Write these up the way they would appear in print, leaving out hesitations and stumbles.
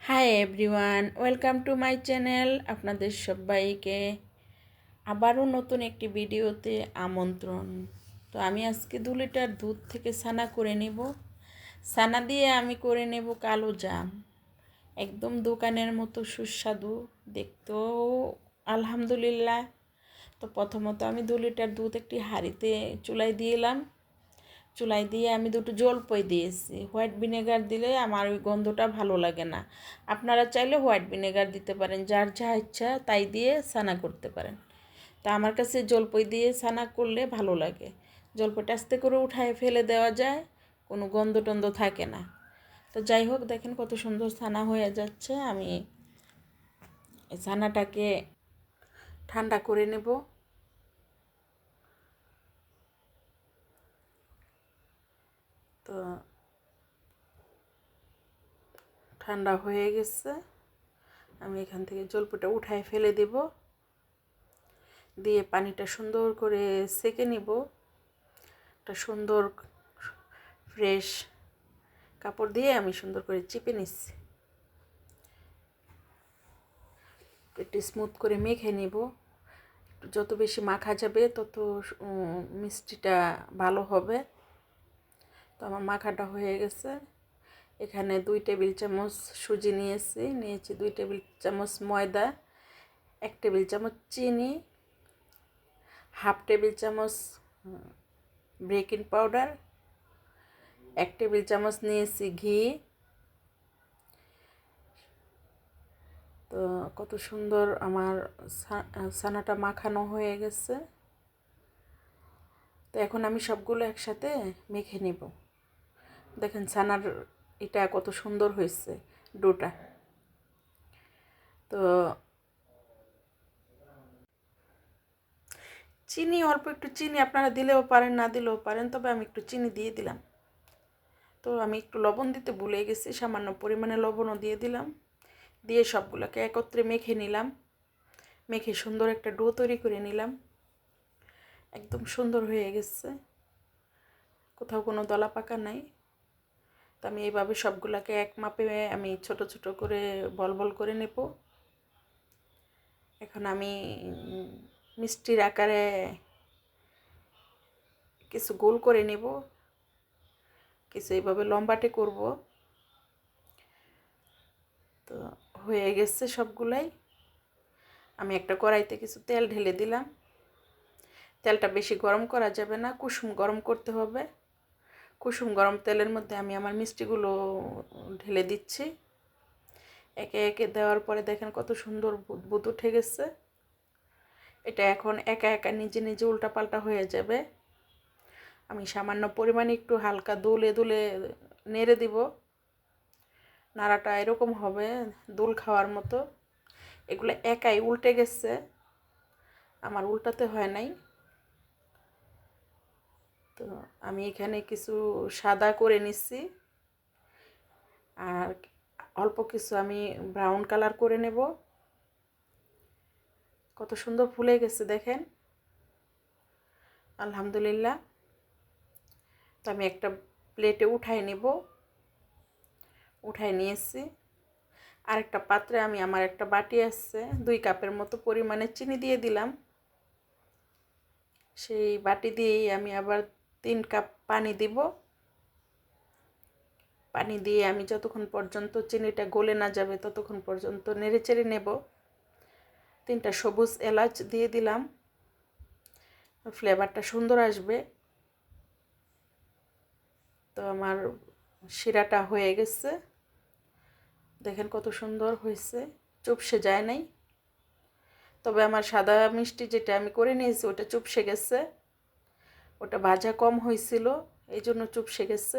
Hi everyone, welcome to my channel. আপনাদের সবাইকে আবারও নতুন একটি ভিডিওতে আমন্ত্রণ। তো আমি আজকে 2 লিটার দুধ থেকে ছানা করে নেব। ছানা দিয়ে আমি করে নেব কালো জাম, একদম দোকানের মতো সুস্বাদু, দেখতেও আলহামদুলিল্লাহ। তো প্রথমত আমি 2 লিটার দুধ একটি হাঁড়িতে চুলায় দিলাম। চুলায় দিয়ে আমি দুটো জলপাই দিয়েছি। হোয়াইট ভিনেগার দিলে আমার ওই গন্ধটা ভালো লাগে না। আপনারা চাইলে হোয়াইট ভিনেগার দিতে পারেন, যার যা ইচ্ছা তাই দিয়ে ছানা করতে পারেন। তা আমার কাছে জলপাই দিয়ে ছানা করলে ভালো লাগে। জলপাইটা আস্তে করে উঠায় ফেলে দেওয়া যায়, কোনো গন্ধ টন্ধ থাকে না। তো যাই হোক, দেখেন কত সুন্দর ছানা হয়ে যাচ্ছে। আমি এই ছানাটাকে ঠান্ডা করে নেব। তো ঠান্ডা হয়ে গেছে, আমি এখান থেকে জলপাইটা উঠায় ফেলে দেব। দিয়ে পানিটা সুন্দর করে সেকে নিব। একটা সুন্দর ফ্রেশ কাপড় দিয়ে আমি সুন্দর করে চিপে নিচ্ছি। একটু স্মুথ করে মেখে নিব। যত বেশি মাখা যাবে তত মিষ্টিটা ভালো হবে। তো আমার মাখাটা হয়ে গেছে। এখানে 2 টেবিল চামচ সুজি নিয়েছি 2 টেবিল চামচ ময়দা, 1 টেবিল চামচ চিনি, হাফ টেবিল চামচ বেকিং পাউডার, 1 টেবিল চামচ নিয়েছি ঘি। তো কত সুন্দর আমার ছানাটা মাখানো হয়ে গেছে। তো এখন আমি সবগুলো একসাথে মেখে নেব। দেখেন ছানার এটা কত সুন্দর হয়েছে ডোটা। তো চিনি, অল্প একটু চিনি আপনারা দিলেও পারেন, না দিলেও পারেন, তবে আমি একটু চিনি দিয়ে দিলাম। তো আমি একটু লবণ দিতে ভুলে গেছি, সামান্য পরিমাণে লবণও দিয়ে দিলাম। দিয়ে সবগুলোকে একত্রে মেখে নিলাম। মেখে সুন্দর একটা ডো তৈরি করে নিলাম। একদম সুন্দর হয়ে গেছে, কোথাও কোনো দলা পাকা নাই। তো আমি এইভাবে সবগুলোকে এক মাপে আমি ছোট ছোট করে বল বল করে নেব। এখন আমি মিষ্টির আকারে কিছু গোল করে নেব, কিছু এইভাবে লম্বাটে করব। তো হয়ে গেছে সবগুলাই। আমি একটা কড়াইতে কিছু তেল ঢেলে দিলাম। তেলটা বেশি গরম করা যাবে না, কুসুম গরম করতে হবে। কুসুম গরম তেলের মধ্যে আমি আমার মিষ্টিগুলো ঢেলে দিচ্ছি। একে একে দেওয়ার পরে দেখেন কত সুন্দর বুদবুদ উঠে গেছে। এটা এখন একা একা নিজে নিজে উল্টাপাল্টা হয়ে যাবে। আমি সামান্য পরিমাণে একটু হালকা দুলে দুলে নেড়ে দিব। নাড়াটা এরকম হবে দোল খাওয়ার মতো। এগুলো একাই উল্টে গেছে, আমার উল্টাতে হয় নাই। তো আমি এখানে কিছু সাদা করে নিচ্ছি, আর অল্প কিছু আমি ব্রাউন কালার করে নেব। কত সুন্দর ফুলে গেছে দেখেন, আলহামদুলিল্লাহ। তো আমি একটা প্লেটে উঠাই নেব। উঠাই নিয়েছি। আরেকটা পাত্রে আমি আমার একটা বাটি আছে, 2 কাপের মতো পরিমাণে চিনি দিয়ে দিলাম। সেই বাটি দিয়েই আমি আবার 3 কাপ পানি দিব। পানি দিয়ে আমি যতক্ষণ পর্যন্ত চিনিটা গলে না যাবে ততক্ষণ পর্যন্ত নেড়ে চেড়ে নেব। 3টা সবুজ এলাচ দিয়ে দিলাম, ফ্লেভারটা সুন্দর আসবে। তো আমার শিরাটা হয়ে গেছে, দেখেন কত সুন্দর হয়েছে, চুপসে যায় নাই। তবে আমার সাদা মিষ্টি যেটা আমি করে নিয়েছি ওটা চুপসে গেছে, ওটা ভাজা কম হয়েছিল, এই জন্য চুপসে গেছে।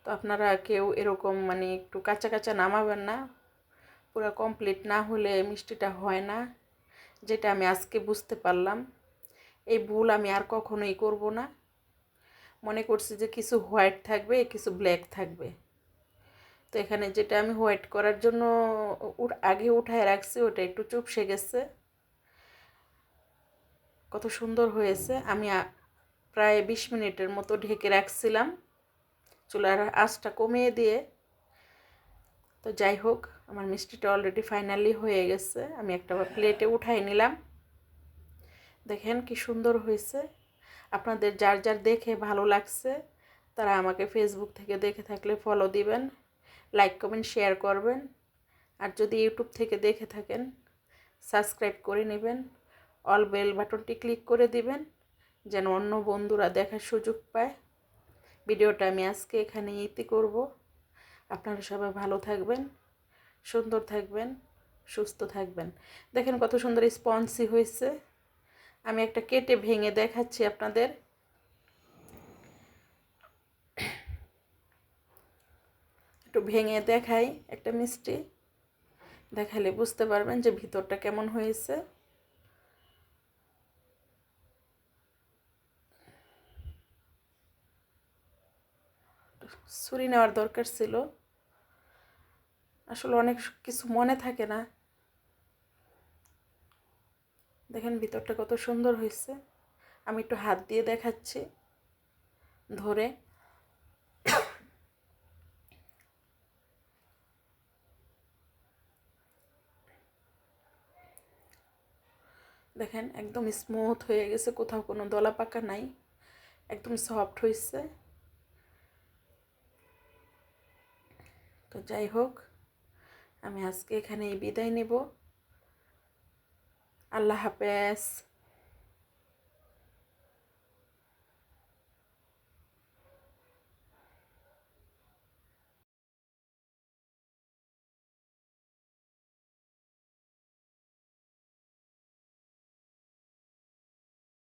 তো আপনারা কেউ এরকম মানে একটু কাঁচা কাঁচা নামাবেন না, পুরো কমপ্লিট না হলে মিষ্টিটা হয় না, যেটা আমি আজকে বুঝতে পারলাম। এই ভুল আমি আর কখনোই করব না। মনে করছি যে কিছু হোয়াইট থাকবে কিছু ব্ল্যাক থাকবে। তো এখানে যেটা আমি হোয়াইট করার জন্য আগে উঠায় রাখছি ওটা একটু চুপসে গেছে। কত সুন্দর হয়েছে। আমি প্রায় 20 মিনিটের মতো ঢেকে রাখছিলাম, চুলার আঁচটা কমিয়ে দিয়ে। তো যাই হোক, আমার মিষ্টিটা অলরেডি ফাইনালি হয়ে গেছে। আমি একটা প্লেটে উঠাই নিলাম। দেখেন কি সুন্দর হয়েছে। আপনাদের যার যার দেখে ভালো লাগছে তারা আমাকে ফেসবুক থেকে দেখে থাকলে ফলো দিবেন, লাইক কমেন্ট শেয়ার করবেন। আর যদি ইউটিউব থেকে দেখে থাকেন সাবস্ক্রাইব করে নেবেন, অল বেল বাটনটি ক্লিক করে দিবেন যেন অন্য বন্ধুরা দেখার সুযোগ পায়। ভিডিওটা আমি আজকে এখানে ইতি করব। আপনারা সবাই ভালো থাকবেন, সুন্দর থাকবেন, সুস্থ থাকবেন। দেখেন কত সুন্দর স্পঞ্জি হয়েছে। আমি একটা কেটে ভেঙে দেখাচ্ছি আপনাদের। একটু ভেঙে দেখাই একটা মিষ্টি, দেখালে বুঝতে পারবেন যে ভিতরটা কেমন হয়েছে। ছুরি নেওয়ার দরকার ছিল, আসলে অনেক কিছু মনে থাকে না। দেখেন ভিতরটা কত সুন্দর হয়েছে। আমি একটু হাত দিয়ে দেখাচ্ছি ধরে। দেখেন একদম স্মুথ হয়ে গেছে, কোথাও কোনো দলা পাকা নাই, একদম সফট হয়েছে। তো যাই হোক, আমি আজকে এখানেই বিদায় নেব। আল্লাহ হাফেজ।